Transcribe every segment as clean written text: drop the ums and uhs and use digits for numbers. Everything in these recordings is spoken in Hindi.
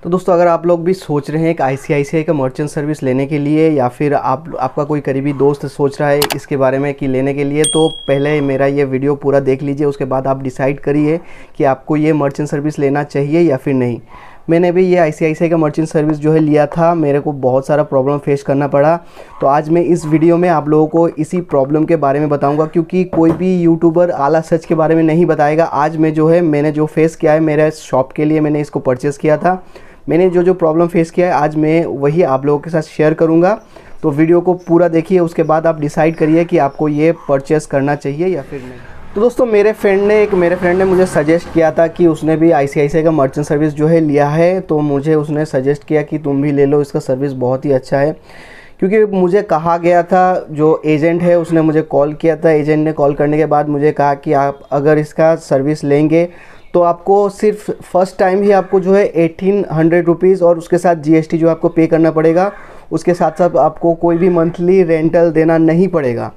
तो दोस्तों अगर आप लोग भी सोच रहे हैं एक आईसीआईसीआई का मर्चेंट सर्विस लेने के लिए या फिर आपका कोई करीबी दोस्त सोच रहा है इसके बारे में कि लेने के लिए, तो पहले मेरा ये वीडियो पूरा देख लीजिए। उसके बाद आप डिसाइड करिए कि आपको ये मर्चेंट सर्विस लेना चाहिए या फिर नहीं। मैंने भी ये आईसीआईसीआई का मर्चेंट सर्विस जो है लिया था, मेरे को बहुत सारा प्रॉब्लम फेस करना पड़ा। तो आज मैं इस वीडियो में आप लोगों को इसी प्रॉब्लम के बारे में बताऊंगा, क्योंकि कोई भी यूट्यूबर आला सच के बारे में नहीं बताएगा। आज मैं जो है मैंने जो फेस किया है, मेरे शॉप के लिए मैंने इसको परचेज़ किया था, मैंने जो प्रॉब्लम फेस किया है आज मैं वही आप लोगों के साथ शेयर करूंगा। तो वीडियो को पूरा देखिए, उसके बाद आप डिसाइड करिए कि आपको ये परचेस करना चाहिए या फिर नहीं। तो दोस्तों मेरे फ्रेंड ने मुझे सजेस्ट किया था कि उसने भी आईसीआईसीआई का मर्चेंट सर्विस जो है लिया है, तो मुझे उसने सजेस्ट किया कि तुम भी ले लो, इसका सर्विस बहुत ही अच्छा है। क्योंकि मुझे कहा गया था, जो एजेंट है उसने मुझे कॉल किया था, एजेंट ने कॉल करने के बाद मुझे कहा कि आप अगर इसका सर्विस लेंगे तो आपको सिर्फ फर्स्ट टाइम ही आपको जो है 1800 रुपीज़ और उसके साथ जीएसटी जो आपको पे करना पड़ेगा। उसके साथ साथ आपको कोई भी मंथली रेंटल देना नहीं पड़ेगा,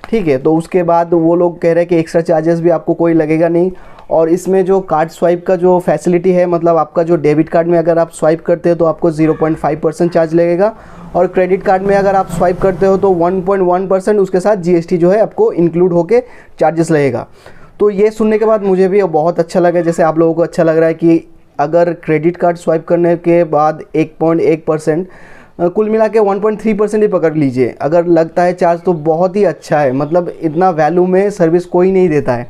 ठीक है। तो उसके बाद वो लोग कह रहे हैं कि एक्स्ट्रा चार्जेस भी आपको कोई लगेगा नहीं। और इसमें जो कार्ड स्वाइप का जो फैसिलिटी है, मतलब आपका जो डेबिट कार्ड में अगर आप स्वाइप करते हो तो आपको 0.5% चार्ज लगेगा, और क्रेडिट कार्ड में अगर आप स्वाइप करते हो तो 1.1% उसके साथ जीएसटी जो है आपको इंक्लूड होके चार्जेस लगेगा। तो ये सुनने के बाद मुझे भी बहुत अच्छा लगा, जैसे आप लोगों को अच्छा लग रहा है कि अगर क्रेडिट कार्ड स्वाइप करने के बाद 1.1%, कुल मिला के 1.3% ही पकड़ लीजिए अगर लगता है चार्ज, तो बहुत ही अच्छा है। मतलब इतना वैल्यू में सर्विस कोई नहीं देता है।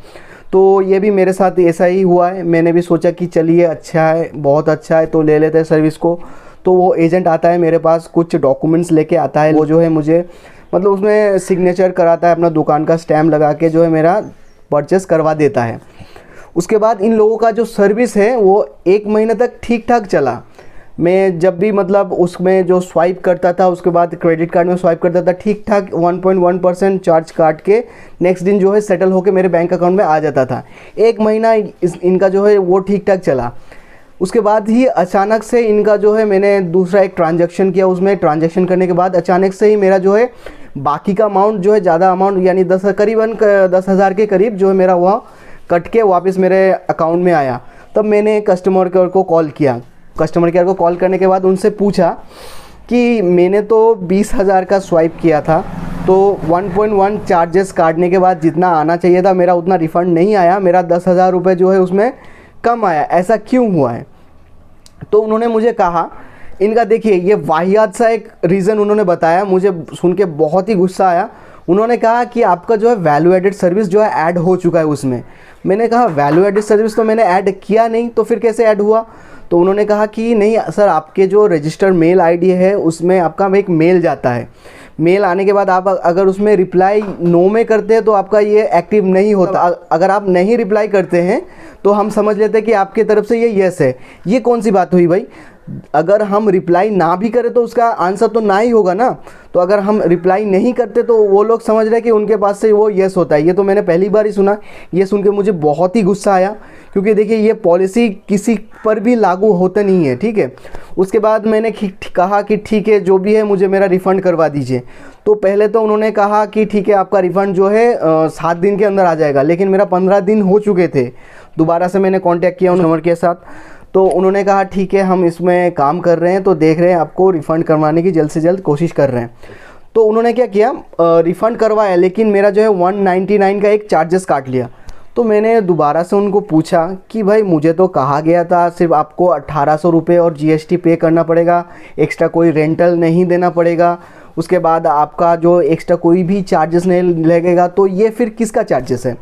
तो ये भी मेरे साथ ऐसा ही हुआ है। मैंने भी सोचा कि चलिए अच्छा है, बहुत अच्छा है, तो ले लेते हैं सर्विस को। तो वो एजेंट आता है मेरे पास, कुछ डॉक्यूमेंट्स लेके आता है, वो जो है मुझे मतलब उसमें सिग्नेचर कराता है, अपना दुकान का स्टैम्प लगा के जो है मेरा परचेस करवा देता है। उसके बाद इन लोगों का जो सर्विस है वो 1 महीने तक ठीक ठाक चला। मैं जब भी मतलब उसमें जो स्वाइप करता था, उसके बाद क्रेडिट कार्ड में स्वाइप करता था, ठीक ठाक 1.1% चार्ज काट के नेक्स्ट दिन जो है सेटल होकर मेरे बैंक अकाउंट में आ जाता था। 1 महीना इनका जो है वो ठीक ठाक चला। उसके बाद ही अचानक से इनका जो है, मैंने दूसरा एक ट्रांजैक्शन किया, उसमें ट्रांजैक्शन करने के बाद अचानक से ही मेरा जो है बाकी का अमाउंट जो है, ज़्यादा अमाउंट यानी करीबन 10,000 के करीब जो है मेरा वह कट के वापस मेरे अकाउंट में आया। तब मैंने कस्टमर केयर को कॉल किया। कस्टमर केयर को कॉल करने के बाद उनसे पूछा कि मैंने तो 20,000 का स्वाइप किया था, तो 1.1 चार्जेस काटने के बाद जितना आना चाहिए था मेरा उतना रिफ़ंड नहीं आया, मेरा 10,000 रुपये जो है उसमें कम आया, ऐसा क्यों हुआ है? तो उन्होंने मुझे कहा, इनका देखिए ये वाहियात सा एक रीज़न उन्होंने बताया, मुझे सुन के बहुत ही गुस्सा आया। उन्होंने कहा कि आपका जो है वैल्यू एडेड सर्विस जो है ऐड हो चुका है उसमें। मैंने कहा वैल्यू एडेड सर्विस तो मैंने ऐड किया नहीं, तो फिर कैसे ऐड हुआ? तो उन्होंने कहा कि नहीं सर, आपके जो रजिस्टर्ड मेल आईडी है उसमें आपका एक मेल जाता है, मेल आने के बाद आप अगर उसमें रिप्लाई नो में करते हैं तो आपका ये एक्टिव नहीं होता। अगर आप नहीं रिप्लाई करते हैं तो हम समझ लेते हैं कि आपके तरफ से ये यस है। ये कौन सी बात हुई भाई? अगर हम रिप्लाई ना भी करें तो उसका आंसर तो ना ही होगा ना। तो अगर हम रिप्लाई नहीं करते तो वो लोग समझ रहे हैं कि उनके पास से वो यस होता है। ये तो मैंने पहली बार ही सुना। ये सुन के मुझे बहुत ही गुस्सा आया, क्योंकि देखिए ये पॉलिसी किसी पर भी लागू होता नहीं है, ठीक है। उसके बाद मैंने कहा कि ठीक है, जो भी है मुझे मेरा रिफ़ंड करवा दीजिए। तो पहले तो उन्होंने कहा कि ठीक है आपका रिफ़ंड जो है 7 दिन के अंदर आ जाएगा, लेकिन मेरा 15 दिन हो चुके थे। दोबारा से मैंने कांटेक्ट किया उन नंबर के साथ, तो उन्होंने कहा ठीक है हम इसमें काम कर रहे हैं, तो देख रहे हैं आपको रिफ़ंड करवाने की जल्द से जल्द कोशिश कर रहे हैं। तो उन्होंने क्या किया, रिफ़ंड करवाया, लेकिन मेरा जो है 199 का एक चार्जेस काट लिया। तो मैंने दोबारा से उनको पूछा कि भाई मुझे तो कहा गया था सिर्फ आपको 1800 रुपये और जीएसटी पे करना पड़ेगा, एक्स्ट्रा कोई रेंटल नहीं देना पड़ेगा, उसके बाद आपका जो एक्स्ट्रा कोई भी चार्जेस नहीं लगेगा, तो ये फिर किसका चार्जेस है?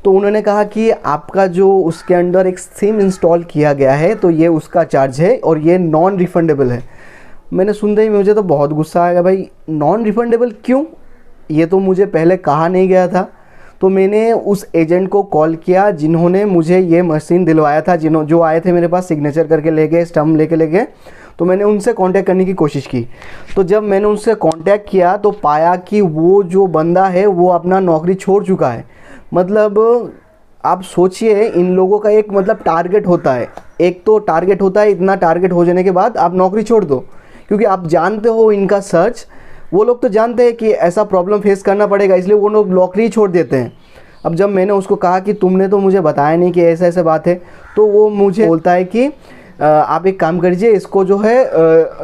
तो उन्होंने कहा कि आपका जो उसके अंदर एक सिम इंस्टॉल किया गया है तो ये उसका चार्ज है और ये नॉन रिफंडेबल है। मैंने सुनते ही मुझे तो बहुत गुस्सा आया, भाई नॉन रिफंडेबल क्यों? ये तो मुझे पहले कहा नहीं गया था। तो मैंने उस एजेंट को कॉल किया जिन्होंने मुझे ये मशीन दिलवाया था, जो आए थे मेरे पास सिग्नेचर करके ले गए, स्टम्प लेके ले गए। तो मैंने उनसे कांटेक्ट करने की कोशिश की। तो जब मैंने उनसे कांटेक्ट किया तो पाया कि वो जो बंदा है वो अपना नौकरी छोड़ चुका है। मतलब आप सोचिए, इन लोगों का एक मतलब टारगेट होता है, एक तो टारगेट होता है, इतना टारगेट हो जाने के बाद आप नौकरी छोड़ दो, क्योंकि आप जानते हो इनका सर्च, वो लोग तो जानते हैं कि ऐसा प्रॉब्लम फेस करना पड़ेगा, इसलिए वो लोग नौकरी छोड़ देते हैं। अब जब मैंने उसको कहा कि तुमने तो मुझे बताया नहीं कि ऐसा ऐसा बात है, तो वो मुझे बोलता है कि आप एक काम करिए, इसको जो है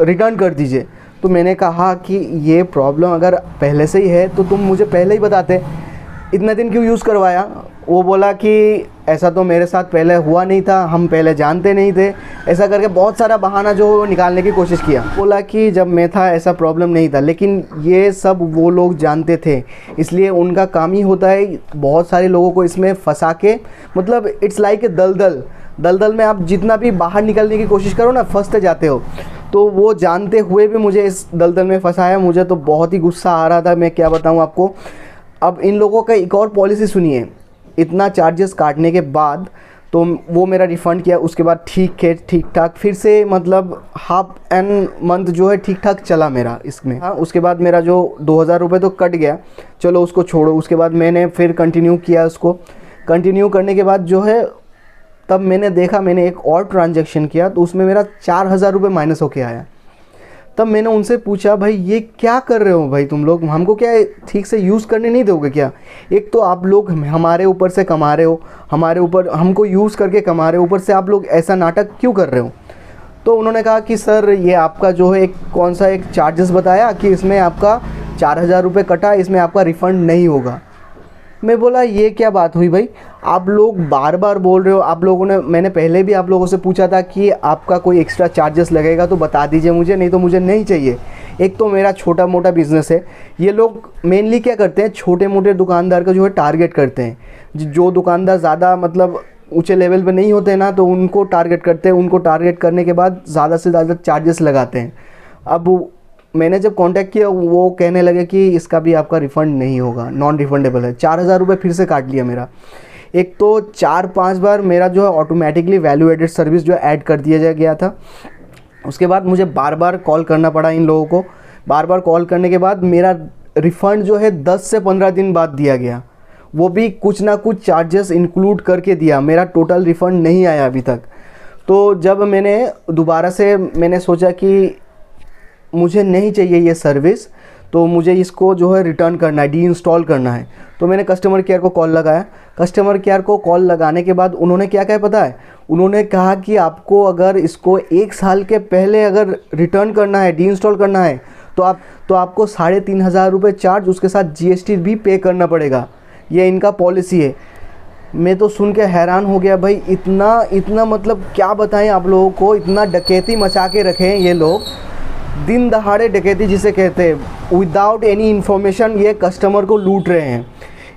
रिटर्न कर दीजिए। तो मैंने कहा कि ये प्रॉब्लम अगर पहले से ही है तो तुम मुझे पहले ही बताते, इतना दिन क्यों यूज़ करवाया। वो बोला कि ऐसा तो मेरे साथ पहले हुआ नहीं था, हम पहले जानते नहीं थे, ऐसा करके बहुत सारा बहाना जो निकालने की कोशिश किया। बोला कि जब मैं था ऐसा प्रॉब्लम नहीं था, लेकिन ये सब वो लोग जानते थे, इसलिए उनका काम ही होता है बहुत सारे लोगों को इसमें फंसा के, मतलब इट्स लाइक ए दलदल में आप जितना भी बाहर निकलने की कोशिश करो ना, फंसते जाते हो। तो वो जानते हुए भी मुझे इस दलदल में फंसाया। मुझे तो बहुत ही गुस्सा आ रहा था, मैं क्या बताऊँ आपको। अब इन लोगों का एक और पॉलिसी सुनिए, इतना चार्जेस काटने के बाद तो वो मेरा रिफ़ंड किया, उसके बाद ठीक ठाक फिर से, मतलब हाफ एन मंथ जो है ठीक ठाक चला मेरा इसमें। हाँ, उसके बाद मेरा जो 2000 रुपये तो कट गया, चलो उसको छोड़ो। उसके बाद मैंने फिर कंटिन्यू किया, उसको कंटिन्यू करने के बाद जो है तब मैंने देखा, मैंने एक और ट्रांजैक्शन किया तो उसमें मेरा 4000 रुपये माइनस होके आया। तब मैंने उनसे पूछा, भाई ये क्या कर रहे हो भाई तुम लोग, हमको क्या ठीक से यूज़ करने नहीं दोगे क्या? एक तो आप लोग हमारे ऊपर से कमा रहे हो, हमारे ऊपर हमको यूज़ करके कमा रहे हो, ऊपर से आप लोग ऐसा नाटक क्यों कर रहे हो? तो उन्होंने कहा कि सर ये आपका जो है कौन सा एक चार्जेस बताया कि इसमें आपका 4000 रुपये कटा, इसमें आपका रिफ़ंड नहीं होगा। मैं बोला ये क्या बात हुई भाई, आप लोग बार बार बोल रहे हो, आप लोगों ने, मैंने पहले भी आप लोगों से पूछा था कि आपका कोई एक्स्ट्रा चार्जेस लगेगा तो बता दीजिए मुझे, नहीं तो मुझे नहीं चाहिए। एक तो मेरा छोटा मोटा बिज़नेस है, ये लोग मेनली क्या करते हैं, छोटे मोटे दुकानदार का जो है टारगेट करते हैं। जो दुकानदार ज़्यादा मतलब ऊँचे लेवल पे नहीं होते ना, तो उनको टारगेट करते हैं, उनको टारगेट करने के बाद ज़्यादा से ज़्यादा चार्जेस लगाते हैं। अब मैंने जब कांटेक्ट किया, वो कहने लगे कि इसका भी आपका रिफ़ंड नहीं होगा, नॉन रिफ़ंडेबल है। 4000 रुपये फिर से काट लिया मेरा। एक तो 4-5 बार मेरा जो है ऑटोमेटिकली वैल्यू एडेड सर्विस जो ऐड कर दिया गया था। उसके बाद मुझे बार बार कॉल करना पड़ा इन लोगों को। बार बार कॉल करने के बाद मेरा रिफ़ंड जो है 10 से 15 दिन बाद दिया गया, वो भी कुछ ना कुछ चार्जेस इंक्लूड करके दिया। मेरा टोटल रिफ़ंड नहीं आया अभी तक। तो जब मैंने दोबारा से मैंने सोचा कि मुझे नहीं चाहिए ये सर्विस, तो मुझे इसको जो है रिटर्न करना है, डी इंस्टॉल करना है। तो मैंने कस्टमर केयर को कॉल लगाया। कस्टमर केयर को कॉल लगाने के बाद उन्होंने क्या कहा पता है, उन्होंने कहा कि आपको अगर इसको 1 साल के पहले अगर रिटर्न करना है, डी इंस्टॉल करना है, तो आपको 3500 रुपये चार्ज, उसके साथ GST भी पे करना पड़ेगा। ये इनका पॉलिसी है। मैं तो सुन के हैरान हो गया भाई, इतना मतलब क्या बताएं आप लोगों को, इतना डकैती मचा के रखे हैं ये लोग, दिन दहाड़े डकैती जिसे कहते हैं, विदाउट एनी इन्फॉर्मेशन ये कस्टमर को लूट रहे हैं।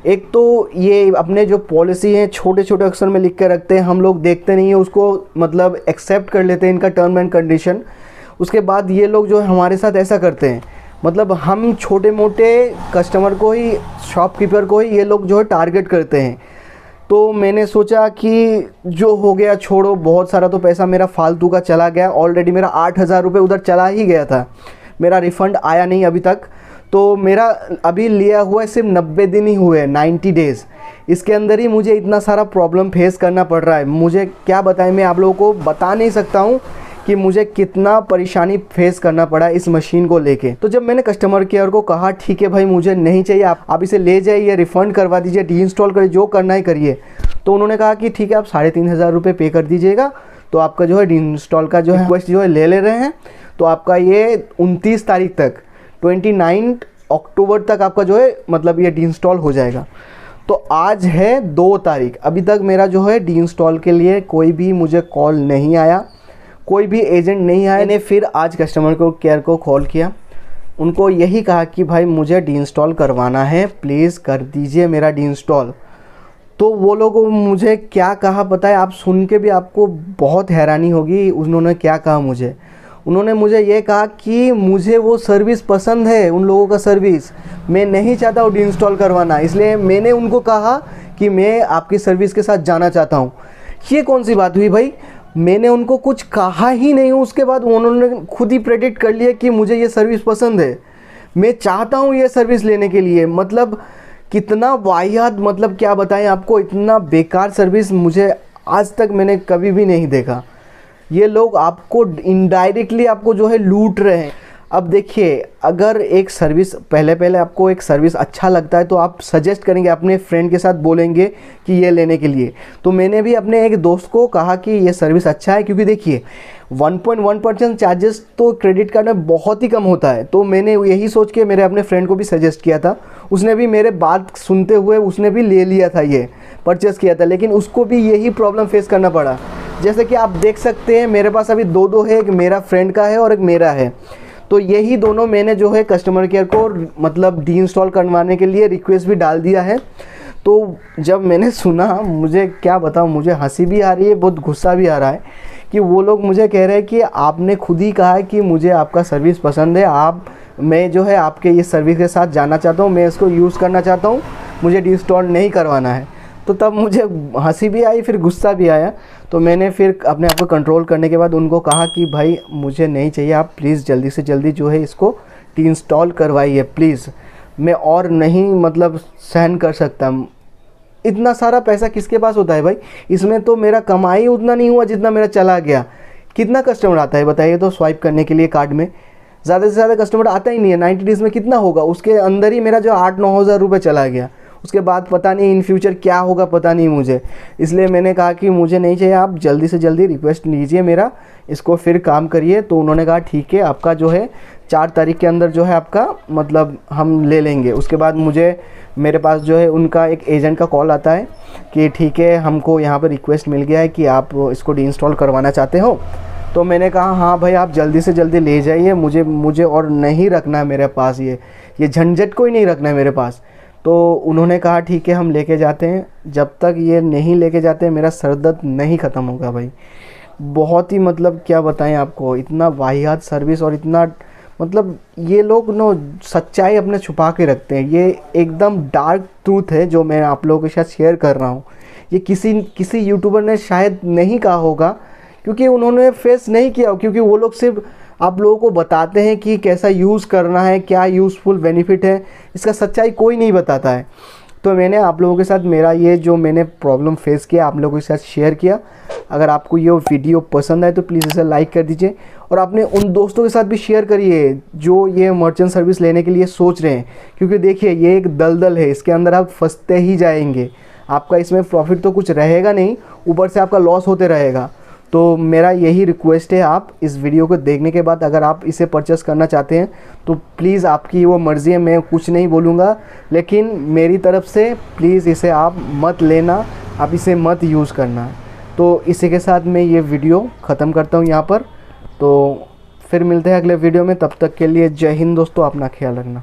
एक तो ये अपने जो पॉलिसी हैं छोटे छोटे अक्षर में लिख के रखते हैं, हम लोग देखते नहीं है उसको, मतलब एक्सेप्ट कर लेते हैं इनका टर्म एंड कंडीशन। उसके बाद ये लोग जो है हमारे साथ ऐसा करते हैं, मतलब हम छोटे मोटे कस्टमर को ही, शॉपकीपर को ही ये लोग जो है टारगेट करते हैं। तो मैंने सोचा कि जो हो गया छोड़ो, बहुत सारा तो पैसा मेरा फालतू का चला गया। ऑलरेडी मेरा 8000 रुपये उधर चला ही गया था, मेरा रिफ़ंड आया नहीं अभी तक। तो मेरा अभी लिया हुआ सिर्फ 90 दिन ही हुए, 90 डेज़। इसके अंदर ही मुझे इतना सारा प्रॉब्लम फेस करना पड़ रहा है। मुझे क्या बताएं, मैं आप लोगों को बता नहीं सकता हूँ कि मुझे कितना परेशानी फेस करना पड़ा इस मशीन को लेके। तो जब मैंने कस्टमर केयर को कहा ठीक है भाई मुझे नहीं चाहिए, आप इसे ले जाइए, रिफ़ंड करवा दीजिए, डी इंस्टॉल करिए, जो करना है करिए। तो उन्होंने कहा कि ठीक है आप 3500 रुपये पे कर दीजिएगा, तो आपका जो है डी इंस्टॉल का जो है रिक्वेस्ट जो है ले रहे हैं। तो आपका ये 29 तारीख तक, 29 अक्टूबर तक आपका जो है मतलब ये डी इंस्टॉल हो जाएगा। तो आज है 2 तारीख, अभी तक मेरा जो है डी इंस्टॉल के लिए कोई भी मुझे कॉल नहीं आया, कोई भी एजेंट नहीं आया। मैंने फिर आज कस्टमर केयर को कॉल किया, उनको यही कहा कि भाई मुझे डी इंस्टॉल करवाना है, प्लीज़ कर दीजिए मेरा डी इंस्टॉल। तो वो लोग मुझे क्या कहा पता है, आप सुन के भी आपको बहुत हैरानी होगी। उन्होंने क्या कहा मुझे, उन्होंने मुझे ये कहा कि मुझे वो सर्विस पसंद है, उन लोगों का सर्विस, मैं नहीं चाहता वो डी इंस्टॉल करवाना, इसलिए मैंने उनको कहा कि मैं आपकी सर्विस के साथ जाना चाहता हूँ। ये कौन सी बात हुई भाई, मैंने उनको कुछ कहा ही नहीं हूँ, उसके बाद उन्होंने खुद ही प्रेडिक्ट कर लिया कि मुझे ये सर्विस पसंद है, मैं चाहता हूँ ये सर्विस लेने के लिए। मतलब कितना वाहियात, मतलब क्या बताएं आपको, इतना बेकार सर्विस मुझे आज तक मैंने कभी भी नहीं देखा। ये लोग आपको इनडायरेक्टली आपको जो है लूट रहे हैं। अब देखिए, अगर एक सर्विस पहले आपको एक सर्विस अच्छा लगता है तो आप सजेस्ट करेंगे, अपने फ्रेंड के साथ बोलेंगे कि ये लेने के लिए। तो मैंने भी अपने एक दोस्त को कहा कि ये सर्विस अच्छा है, क्योंकि देखिए 1.1% चार्जेस तो क्रेडिट कार्ड में बहुत ही कम होता है। तो मैंने यही सोच के मेरे अपने फ्रेंड को भी सजेस्ट किया था, उसने भी मेरे बात सुनते हुए उसने भी ले लिया था, ये परचेज़ किया था। लेकिन उसको भी यही प्रॉब्लम फेस करना पड़ा। जैसे कि आप देख सकते हैं मेरे पास अभी दो है, एक मेरा फ्रेंड का है और एक मेरा है। तो यही दोनों मैंने जो है कस्टमर केयर को मतलब डी इंस्टॉल करवाने के लिए रिक्वेस्ट भी डाल दिया है। तो जब मैंने सुना, मुझे क्या बताऊँ, मुझे हंसी भी आ रही है, बहुत गुस्सा भी आ रहा है कि वो लोग मुझे कह रहे हैं कि आपने खुद ही कहा है कि मुझे आपका सर्विस पसंद है, मैं जो है आपके ये सर्विस के साथ जाना चाहता हूँ, मैं इसको यूज़ करना चाहता हूँ, मुझे डी इंस्टॉल नहीं करवाना है। तो तब मुझे हंसी भी आई, फिर गुस्सा भी आया। तो मैंने फिर अपने आप को कंट्रोल करने के बाद उनको कहा कि भाई मुझे नहीं चाहिए, आप प्लीज़ जल्दी से जल्दी जो है इसको डी इंस्टॉल करवाइए प्लीज़, मैं और नहीं मतलब सहन कर सकता। इतना सारा पैसा किसके पास होता है भाई, इसमें तो मेरा कमाई उतना नहीं हुआ जितना मेरा चला गया। कितना कस्टमर आता है बताइए तो स्वाइप करने के लिए कार्ड में, ज़्यादा से ज़्यादा कस्टमर आता ही नहीं है। 90 डेज़ में कितना होगा, उसके अंदर ही मेरा जो 8-9 हज़ार रुपये चला गया। उसके बाद पता नहीं इन फ्यूचर क्या होगा, पता नहीं मुझे। इसलिए मैंने कहा कि मुझे नहीं चाहिए, आप जल्दी से जल्दी रिक्वेस्ट लीजिए मेरा, इसको फिर काम करिए। तो उन्होंने कहा ठीक है, आपका जो है 4 तारीख के अंदर जो है आपका मतलब हम ले लेंगे। उसके बाद मेरे पास जो है उनका एक एजेंट का कॉल आता है कि ठीक है, हमको यहाँ पर रिक्वेस्ट मिल गया है कि आप इसको डी इंस्टॉल करवाना चाहते हो। तो मैंने कहा हाँ भाई, आप जल्दी से जल्दी ले जाइए, मुझे और नहीं रखना है मेरे पास, ये झंझट को ही नहीं रखना है मेरे पास। तो उन्होंने कहा ठीक है, हम लेके जाते हैं। जब तक ये नहीं लेके जाते मेरा सर दर्द नहीं ख़त्म होगा भाई। बहुत ही मतलब क्या बताएं आपको, इतना वाहियात सर्विस और इतना मतलब ये लोग सच्चाई अपने छुपा के रखते हैं। ये एकदम डार्क ट्रूथ है जो मैं आप लोगों के साथ शेयर कर रहा हूँ। ये किसी यूट्यूबर ने शायद नहीं कहा होगा, क्योंकि उन्होंने फेस नहीं किया, क्योंकि वो लोग सिर्फ आप लोगों को बताते हैं कि कैसा यूज़ करना है, क्या यूज़फुल बेनिफिट है, इसका सच्चाई कोई नहीं बताता है। तो मैंने आप लोगों के साथ मेरा ये जो मैंने प्रॉब्लम फेस किया आप लोगों के साथ शेयर किया। अगर आपको ये वीडियो पसंद आए तो प्लीज़ इसे लाइक कर दीजिए और अपने उन दोस्तों के साथ भी शेयर करिए जो ये मर्चेंट सर्विस लेने के लिए सोच रहे हैं। क्योंकि देखिए ये एक दलदल है, इसके अंदर आप फंसते ही जाएंगे, आपका इसमें प्रॉफिट तो कुछ रहेगा नहीं, ऊपर से आपका लॉस होते रहेगा। तो मेरा यही रिक्वेस्ट है, आप इस वीडियो को देखने के बाद अगर आप इसे परचेस करना चाहते हैं तो प्लीज़ आपकी वो मर्ज़ी है, मैं कुछ नहीं बोलूँगा, लेकिन मेरी तरफ से प्लीज़ इसे आप मत लेना, आप इसे मत यूज़ करना। तो इसी के साथ मैं ये वीडियो ख़त्म करता हूँ यहाँ पर। तो फिर मिलते हैं अगले वीडियो में, तब तक के लिए जय हिंद दोस्तों, अपना ख्याल रखना।